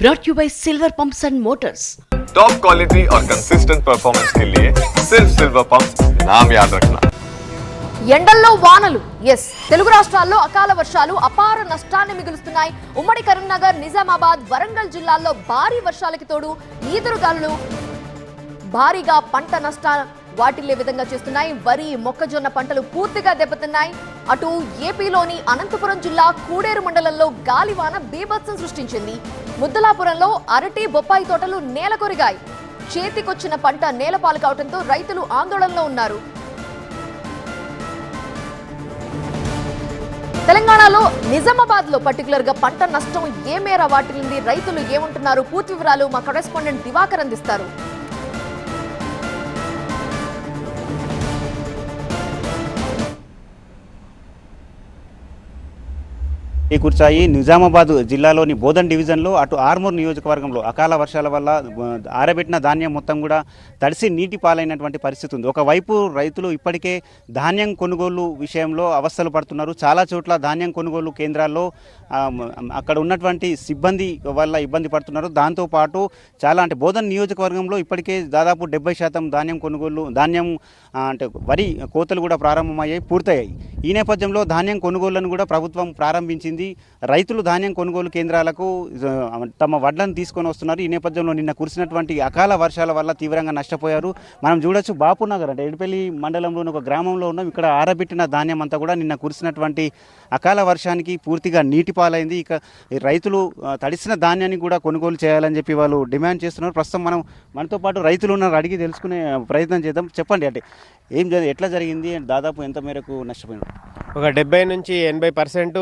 brought you by Silver Pumps and Motors. Top quality और consistent performance के लिए सिर्फ सिल्वर पंप्स नाम याद रखना. ఎండల్లో వానలు తెలుగు రాష్ట్రాల్లో అకాల వర్షాలు అపార నష్టాన్ని మిగులుస్తున్నాయి. ఉమ్మడి కరీంనగర్, నిజామాబాద్, వరంగల్ జిల్లాల్లో భారీ వర్షాలకి తోడు ఈదురుగాలులు భారీగా పంట నష్టాలు వాటిల్లే విధంగా చేస్తున్నాయి. వరి, మొక్కజొన్న పంటలు పూర్తిగా దెబ్బతిన్నాయి. అటు ఏపీలోని అనంతపురం జిల్లా కూడేరు మండలంలో గాలివాన బీభత్సం సృష్టించింది. ముద్దలాపురంలో అరటి, బొప్పాయి తోటలు నేలకొరిగాయి. చేతికొచ్చిన పంట నేలపాలు కావడంతో రైతులు ఆందోళనలో ఉన్నారు. తెలంగాణలో నిజామాబాద్ లో పర్టికులర్ గా పంట నష్టం ఏ మేర వాటిల్లింది, రైతులు ఏమంటున్నారు, పూర్తి వివరాలు మా కరెస్పాండెంట్ దివాకర్ అందిస్తారు. కూర్చాయి నిజామాబాద్ జిల్లాలోని బోధన్ డివిజన్లో అటు ఆర్మూర్ నియోజకవర్గంలో అకాల వర్షాల వల్ల ఆరబెట్టిన ధాన్యం మొత్తం కూడా తడిసి నీటి పాలైనటువంటి పరిస్థితి ఉంది. ఒకవైపు రైతులు ఇప్పటికే ధాన్యం కొనుగోలు విషయంలో అవస్థలు పడుతున్నారు. చాలా చోట్ల ధాన్యం కొనుగోలు కేంద్రాల్లో అక్కడ ఉన్నటువంటి సిబ్బంది వల్ల ఇబ్బంది పడుతున్నారు. దాంతోపాటు చాలా అంటే బోధన్ నియోజకవర్గంలో ఇప్పటికే దాదాపు 70% ధాన్యం అంటే వరి కోతలు కూడా ప్రారంభమయ్యాయి, పూర్తయ్యాయి. ఈ నేపథ్యంలో ధాన్యం కొనుగోళ్లను కూడా ప్రభుత్వం ప్రారంభించింది. రైతులు ధాన్యం కొనుగోలు కేంద్రాలకు తమ వడ్లను తీసుకొని వస్తున్నారు. ఈ నేపథ్యంలో నిన్న కురిసినటువంటి అకాల వర్షాల వల్ల తీవ్రంగా నష్టపోయారు. మనం చూడొచ్చు బాపునగర్ అంటే ఎడిపల్లి మండలంలోని ఒక గ్రామంలో ఉన్నాం. ఇక్కడ ఆరబెట్టిన ధాన్యం అంతా కూడా నిన్న కురిసినటువంటి అకాల వర్షానికి పూర్తిగా నీటి పాలైంది. ఇక రైతులు తడిసిన ధాన్యాన్ని కూడా కొనుగోలు చేయాలని చెప్పి వాళ్ళు డిమాండ్ చేస్తున్నారు. ప్రస్తుతం మనతో పాటు రైతులు ఉన్నారు, అడిగి తెలుసుకునే ప్రయత్నం చేద్దాం. చెప్పండి, అంటే ఎట్లా జరిగింది, దాదాపు ఎంత మేరకు నష్టపోయింది? ఒక 70 నుంచి 80%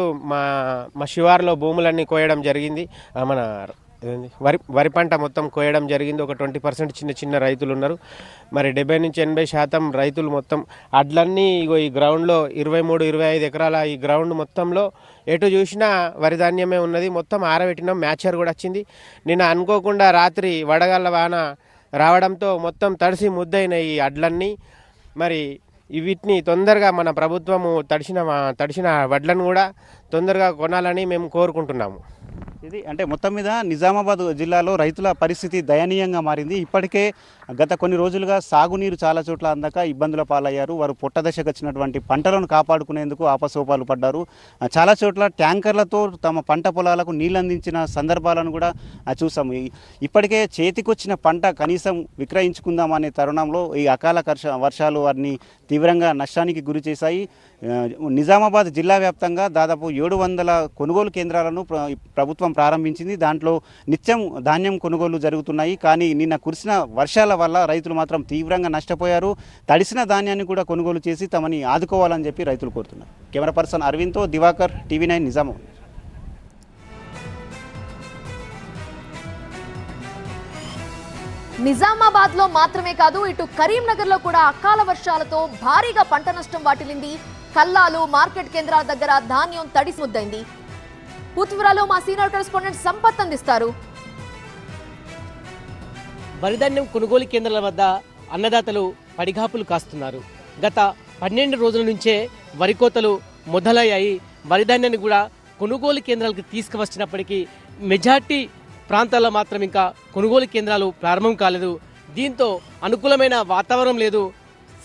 మా శివార్లో భూములన్నీ కోయడం జరిగింది. మన వరి పంట మొత్తం కోయడం జరిగింది. ఒక 20% చిన్న చిన్న రైతులు ఉన్నారు. మరి 70 నుంచి 80% రైతులు మొత్తం అడ్లన్నీ ఈ గ్రౌండ్లో 23-25 ఎకరాల ఈ గ్రౌండ్ మొత్తంలో ఎటు చూసినా వరి ధాన్యమే ఉన్నది. మొత్తం ఆరబెట్టినాం. మ్యాచర్ కూడా వచ్చింది. నిన్న అనుకోకుండా రాత్రి వడగళ్ళ వాన రావడంతో మొత్తం తడిసి ముద్దైన ఈ అడ్లన్నీ మరి వీటిని తొందరగా మన ప్రభుత్వము తడిసిన వడ్లను కూడా తొందరగా కొనాలని మేము కోరుకుంటున్నాము. ఇది అంటే మొత్తం మీద నిజామాబాద్ జిల్లాలో రైతుల పరిస్థితి దయనీయంగా మారింది. ఇప్పటికే గత కొన్ని రోజులుగా సాగునీరు చాలా చోట్ల అందక ఇబ్బందుల పాలయ్యారు. వారు పొట్టదశకు వచ్చినటువంటి పంటలను కాపాడుకునేందుకు ఆపసోపాలు పడ్డారు. చాలా చోట్ల ట్యాంకర్లతో తమ పంట పొలాలకు నీళ్ళు అందించిన సందర్భాలను కూడా చూసాము. ఇప్పటికే చేతికొచ్చిన పంట కనీసం విక్రయించుకుందామనే తరుణంలో ఈ అకాల వర్షాలు వారిని తీవ్రంగా నష్టానికి గురి చేశాయి. నిజామాబాద్ జిల్లా వ్యాప్తంగా దాదాపు 700 కొనుగోలు కేంద్రాలను ప్రభుత్వం ప్రారంభించింది. దాంట్లో నిత్యం ధాన్యం కొనుగోలు జరుగుతున్నాయి. కానీ నిన్న కురిసిన వర్షాల వల్ల రైతులు మాత్రం తీవ్రంగా నష్టపోయారు. తడిసిన ధాన్యాన్ని కూడా కొనుగోలు చేసి తమని ఆదుకోవాలని చెప్పి రైతులు కోరుతున్నారు. కెమెరా పర్సన్ అరవింద్తో దివాకర్, TV9 నిజామాబాద్. నిజామాబాద్ లో మాత్రమే కాదు, ఇటు కరీంనగర్ లో కూడా అకాల వర్షాలతో భారీగా పంట నష్టం వాటిల్లింది. కల్లాలు, మార్కెట్ కేంద్రాల దగ్గర ధాన్యం తడిసి ముద్దైంది. పూర్తి వివరాలు మా సీనియర్ కరెస్పాండెంట్ సంపత్ అందిస్తారు. వరిధాన్యం కొనుగోలు కేంద్రాల వద్ద అన్నదాతలు పడిగాపులు కాస్తున్నారు. గత 12 రోజుల నుంచే వరి కోతలు మొదలయ్యాయి. వరిధాన్యాన్ని కూడా కొనుగోలు కేంద్రాలకు తీసుకువచ్చినప్పటికీ మెజార్టీ ప్రాంతాల్లో మాత్రం ఇంకా కొనుగోలు కేంద్రాలు ప్రారంభం కాలేదు. దీంతో అనుకూలమైన వాతావరణం లేదు.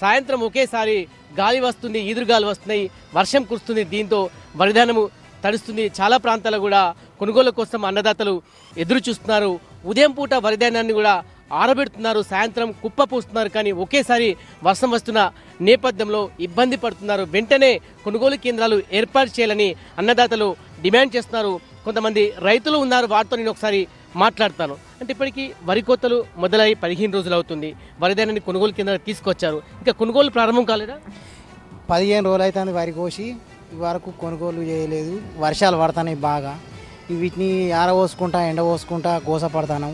సాయంత్రం ఒకేసారి గాలి వస్తుంది, ఈదురుగాలు వస్తున్నాయి, వర్షం కురుస్తుంది. దీంతో వరిధాన్యము తడుస్తుంది. చాలా ప్రాంతాల్లో కూడా కొనుగోలు కోసం అన్నదాతలు ఎదురు చూస్తున్నారు. ఉదయం పూట వరిధాన్యాన్ని కూడా ఆరబెడుతున్నారు, సాయంత్రం కుప్ప పూస్తున్నారు. కానీ ఒకేసారి వర్షం వస్తున్న నేపథ్యంలో ఇబ్బంది పడుతున్నారు. వెంటనే కొనుగోలు కేంద్రాలు ఏర్పాటు చేయాలని అన్నదాతలు డిమాండ్ చేస్తున్నారు. కొంతమంది రైతులు ఉన్నారు, వారితో నేను ఒకసారి మాట్లాడతాను. అంటే ఇప్పటికీ వరి కోతలు మొదలై 15 రోజులు అవుతుంది. వరిధాన్యాన్ని కొనుగోలు కేంద్రాలు తీసుకొచ్చారు, ఇంకా కొనుగోలు ప్రారంభం కాలేదా? 15 రోజులు అవుతుంది వరి కోసి, వరకు కొనుగోలు చేయలేదు. వర్షాలు పడుతున్నాయి బాగా. వీటిని ఆరబోసుకుంటా, ఎండబోసుకుంటా గోసపడతాను.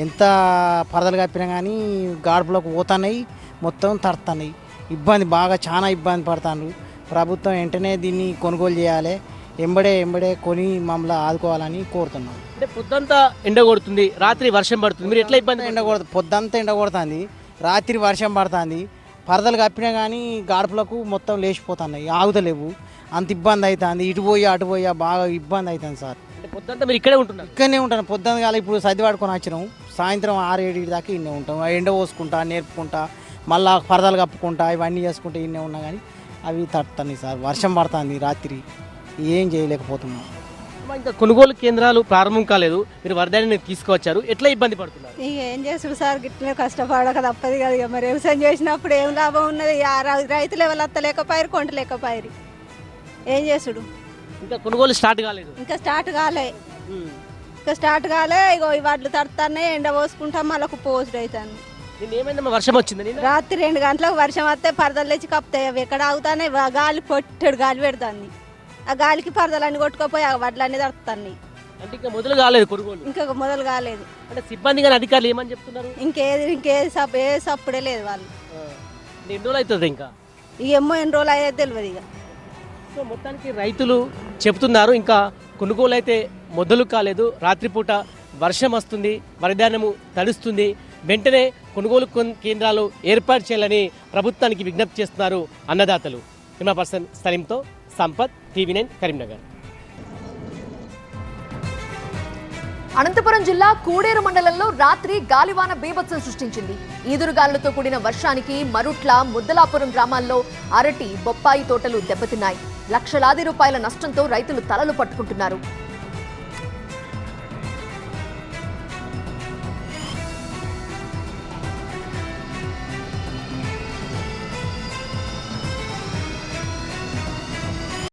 ఎంత పరదలు కప్పినా కానీ గాడుపులకు పోతున్నాయి, మొత్తం తడుతున్నాయి. ఇబ్బంది బాగా, చాలా ఇబ్బంది పడతాను. ప్రభుత్వం వెంటనే దీన్ని కొనుగోలు చేయాలి. ఎంబడే కొని మమ్మల్ని ఆదుకోవాలని కోరుతున్నాం. అంటే పొద్దంతా ఎండ కొడుతుంది, రాత్రి వర్షం పడుతుంది, మీరు ఎట్లా ఇబ్బంది? పొద్దంతా ఎండ కొడుతుంది, రాత్రి వర్షం పడుతుంది. పరదలు కప్పినా కానీ గాడుపులకు మొత్తం లేచిపోతున్నాయి, ఆగుతలేవు. అంత ఇబ్బంది అవుతుంది. ఇటు పోయి అటు పోయి బాగా ఇబ్బంది అవుతుంది సార్. పొద్దుంతా మీరు ఇక్కడే ఉంటున్నారు. ఇక్కడనే ఉంటాను. పొద్దున్న కాల ఇప్పుడు సర్ది పడుకొని వచ్చినాం, సాయంత్రం 6-7 దాకా ఇన్నే ఉంటాం. ఎండ పోసుకుంటా, నేర్పుకుంటా, మళ్ళా పరదాలు కప్పుకుంటా, ఇవన్నీ చేసుకుంటా ఇన్నే ఉన్నా కానీ అవి తట్టుతాయి సార్. వర్షం పడుతుంది రాత్రి, ఏం చేయలేకపోతున్నాం. ఇంకా కొనుగోలు కేంద్రాలు ప్రారంభం కాలేదు, మీరు వరదాన్ని తీసుకువచ్చారు, ఎట్లా ఇబ్బంది పడుతున్నారు? ఇక ఏం చేస్తుడు సార్, గిట్లనే కష్టపడక తప్పదు కదా. ఇక మరి వ్యవసాయం చేసినప్పుడు ఏం లాభం ఉన్నది? రైతులు ఎవరు అత్తలేకపోయారు, కొంటలేకపోయారు, ఏం చేసుడు? ఇంకా కొనుగోలు స్టార్ట్ కాలేదు. ఇంకా స్టార్ట్ కాలే. ఇగో ఈ వడ్లు తడతానే, ఎండ పోసుకుంటాం, మళ్ళీ పోసుడు అవుతాను. నేను ఏమైందమ్మా, వర్షం వచ్చింది? రాత్రి 2 గంటలకు వర్షం వస్తే పరదలు తెచ్చి కప్పుతాయి. అవి ఎక్కడ ఆగుతానే, గాలి పొట్టడు గాలి పెడుతుంది. ఆ గాలికి పరదలన్నీ కొట్టుకోపోయి ఆ వడ్లన్నీ తడుతాయి. అంటే ఇంకా మొదలు కాలేదు కొనుగోలు? ఇంకా మొదలు కాలేదు. అంటే సిబ్బంది కానీ అధికారులు ఏమని చెప్తున్నారు? ఇంకేది సప్పుడే లేదు వాళ్ళు. ఎన్ని రోజులు అవుతుంది ఇంకా? ఏమో ఎన్ని రోజులు అయ్యేది తెలియదు ఇక. సో మొత్తానికి రైతులు చెప్తున్నారు ఇంకా కొనుగోలు అయితే మొదలు కాలేదు. రాత్రిపూట వర్షం వస్తుంది, వరిధాన్యము తడుస్తుంది, వెంటనే కొనుగోలు కేంద్రాలు ఏర్పాటు చేయాలని ప్రభుత్వానికి విజ్ఞప్తి చేస్తున్నారు అన్నదాతలు. కెమెరా పర్సన్ సలీంతో సంపత్, TV9 కరీంనగర్. అనంతపురం జిల్లా కూడేరు మండలంలో రాత్రి గాలివాన బీభత్సం సృష్టించింది. ఈదురుగాలులతో కూడిన వర్షానికి మరుట్ల, ముద్దలాపురం గ్రామాల్లో అరటి, బొప్పాయి తోటలు దెబ్బతిన్నాయి. లక్షలాది రూపాయల నష్టంతో రైతులు తలలు పట్టుకుంటున్నారు.